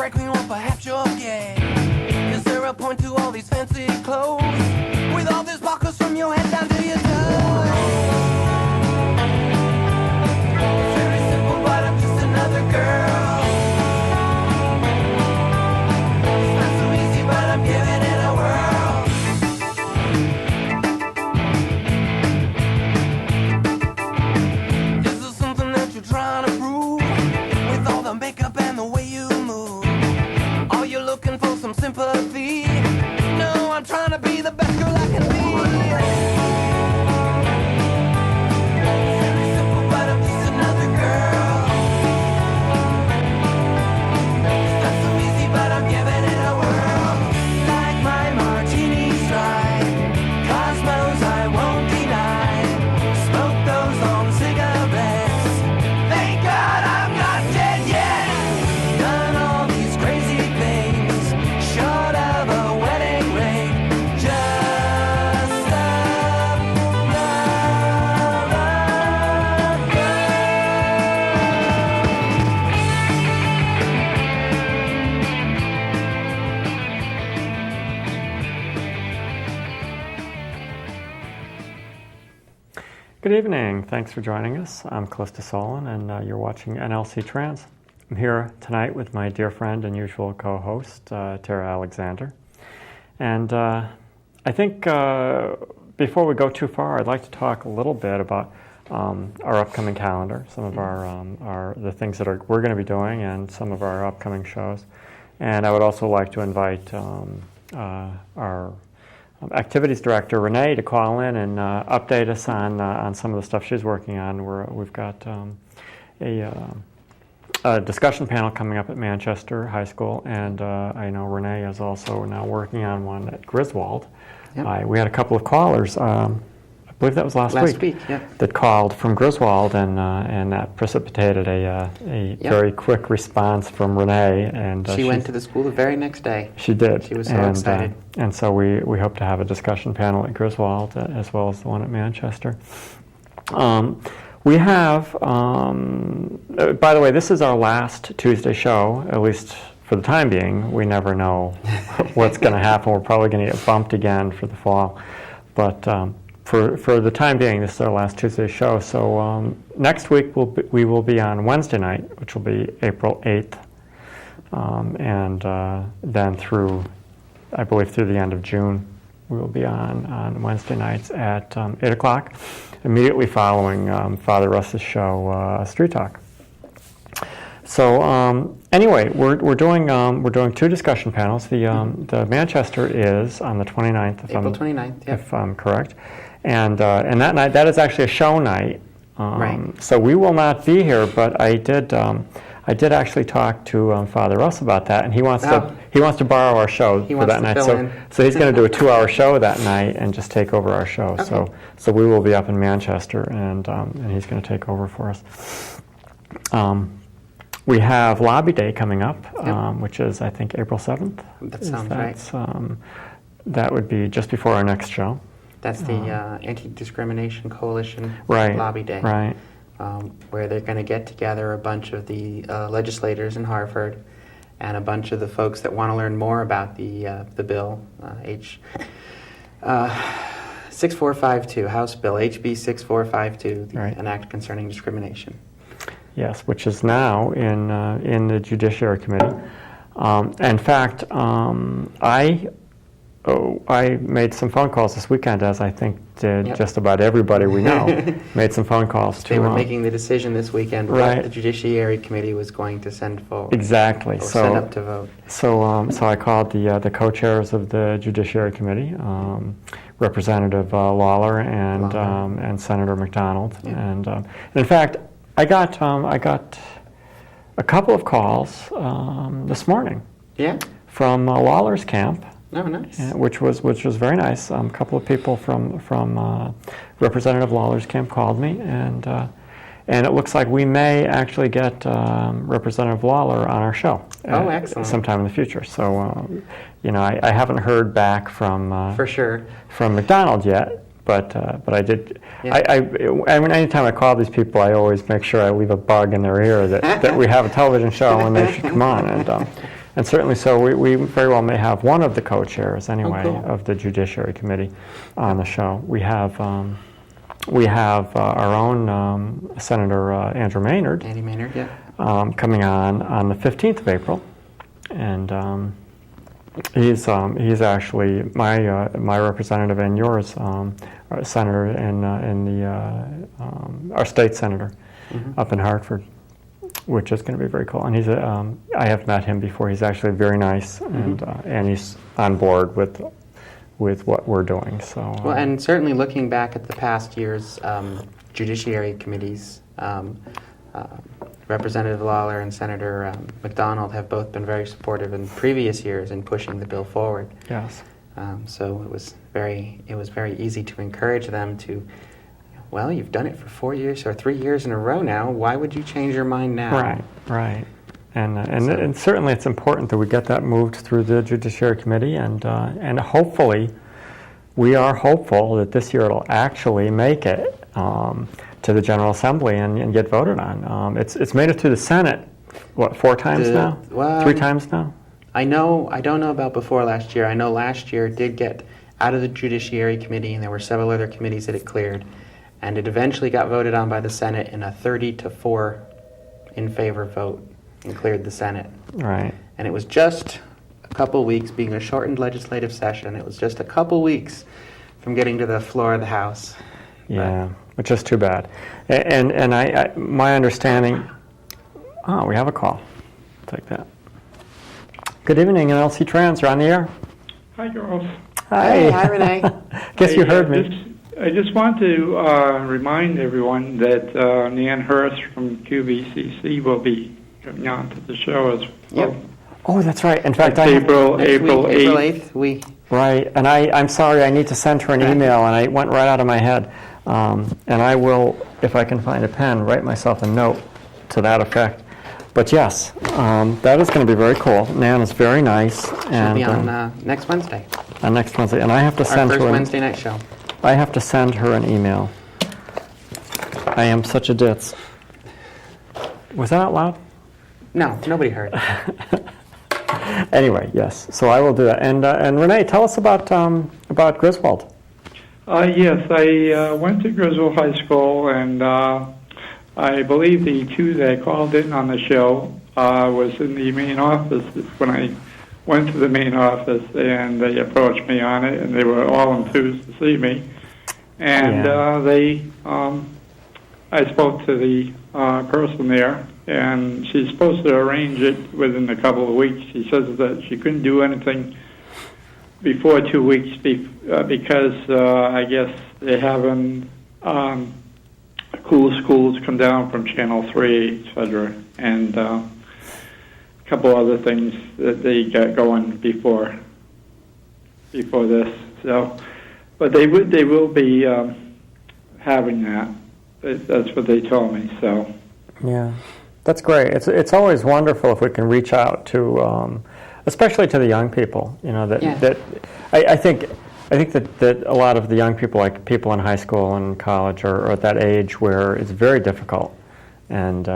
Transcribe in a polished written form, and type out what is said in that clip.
drag queen, well perhaps you're gay. Is there a point to all these fancy clothes? With all these buckles from your head down to your toes. It's very simple, but I'm just another girl. It's not so easy, but I'm giving it a whirl. Is there something that you're trying to prove? With all the makeup and the way you move, are you looking for some sympathy? No, I'm trying to be the best girl I can be. Very simple, but I'm just another girl. It's not so easy, but I'm giving it a whirl. Like my martini stride, cosmos I won't deny. Smoke those long cigarettes. Thank God I'm not dead yet. Done all these crazy things, short of a wedding ring. Just a Good evening. Thanks for joining us. I'm Calista Solon, and you're watching nlcTrans. I'm here tonight with my dear friend and usual co-host, Tara Alexander. And I think before we go too far, I'd like to talk a little bit about our upcoming calendar, some of the things that we're going to be doing, and some of our upcoming shows. And I would also like to invite our activities director Renee to call in and update us on some of the stuff she's working on. We've got a discussion panel coming up at Manchester High School, and I know Renee is also now working on one at Griswold. Yep. We had a couple of callers. I believe that was last week. Yeah. That called from Griswold, and that precipitated a very quick response from Renee. And she went to the school the very next day. She did. She was so excited. And so we hope to have a discussion panel at Griswold as well as the one at Manchester. We have, by the way, this is our last Tuesday show, at least for the time being. We never know what's going to happen. We're probably going to get bumped again for the fall. But for the time being, this is our last Tuesday show. So next week we will be on Wednesday night, which will be April 8th. And then through, I believe, through the end of June, we will be on Wednesday nights at 8 o'clock, immediately following Father Russ's show, Street Talk. So anyway, we're doing two discussion panels. The Manchester is on the 29th, April 29th, if I'm correct, and that night, that is actually a show night. Right. So we will not be here, but I did actually talk to Father Russ about that, and he wants to borrow our show for that night. So he's going to do a 2-hour show that night and just take over our show. Okay. So we will be up in Manchester, and he's going to take over for us. We have Lobby Day coming up, which is, I think, April 7th. That sounds right. That would be just before our next show. That's the Anti-Discrimination Coalition Right, Lobby Day. Right. Where they're going to get together a bunch of the legislators in Harvard and a bunch of the folks that want to learn more about the bill, H. 6452, House Bill, HB 6452, an act concerning discrimination. Yes, which is now in the Judiciary Committee. In fact, I made some phone calls this weekend, as I think did just about everybody we know. Made some phone calls to. They were making the decision this weekend right. what the Judiciary Committee was going to send forward. Exactly. Or send up to vote. So I called the co-chairs of the Judiciary Committee, Representative Lawler and Senator McDonald, and in fact, I got a couple of calls this morning. Yeah. From Lawler's camp. Oh, nice. Which was very nice. A couple of people from Representative Lawler's camp called me, and it looks like we may actually get Representative Lawler on our show. Excellent. Sometime in the future. So, I haven't heard back from for sure from McDonald yet. But I did. Yeah. I mean, anytime I call these people, I always make sure I leave a bug in their ear that we have a television show and they should come on. And certainly so, we very well may have one of the co-chairs anyway cool. of the Judiciary Committee on the show. We have our own Senator Andrew Maynard Andy Maynard, yeah. coming on the 15th of April, and he's actually my representative and yours, our senator in our state senator up in Hartford, which is going to be very cool. And he's I have met him before. He's actually very nice, and he's on board with what we're doing. So Well, and certainly looking back at the past year's judiciary committees, Representative Lawler and Senator McDonald have both been very supportive in previous years in pushing the bill forward. yes. So it was very easy to encourage them to, well, you've done it for 4 years or 3 years in a row now. Why would you change your mind now? Right. And certainly it's important that we get that moved through the Judiciary Committee, and hopefully, we are hopeful that this year it'll actually make it to the General Assembly and get voted on. It's made it to the Senate, what, 4 times now? Well, 3 times now? I don't know about before last year. I know last year it did get out of the Judiciary Committee, and there were several other committees that it cleared, and it eventually got voted on by the Senate in a 30-4 in favor vote and cleared the Senate. Right. And it was just a couple weeks, being a shortened legislative session, it was just a couple weeks from getting to the floor of the House. Yeah, which is too bad. And I my understanding, we have a call. Take that. Good evening, nlcTrans. You're on the air. Hi, girls. Hey, hi, Renee. Guess you heard me. I just want to remind everyone that Nan Hurst from QVCC will be coming on to the show as well. Yep. Oh, that's right. In fact, April April 8th. 8th. Right, and I'm sorry, I need to send her an email, and I went right out of my head. And I will, if I can find a pen, write myself a note to that effect. But yes, that is going to be very cool. Nan is very nice. She'll be on next Wednesday. On next Wednesday, and I have to Our send first her. Wednesday night show. I have to send her an email. I am such a ditz. Was that out loud? No, nobody heard. Anyway, yes. So I will do that. And Renee, tell us about Griswold. Yes, I went to Griswold High School, and I believe the 2 that called in on the show was in the main office when I went to the main office, and they approached me on it, and they were all enthused to see me. And I spoke to the person there, and she's supposed to arrange it within a couple of weeks. She says that she couldn't do anything before 2 weeks because I guess they're having cool schools come down from Channel 3, etc., and a couple other things that they got going before this. So, but they will be having that. That's what they told me. So. Yeah, that's great. It's always wonderful if we can reach out to, especially to the young people. You know that I think that a lot of the young people, like people in high school and college, are at that age where it's very difficult, and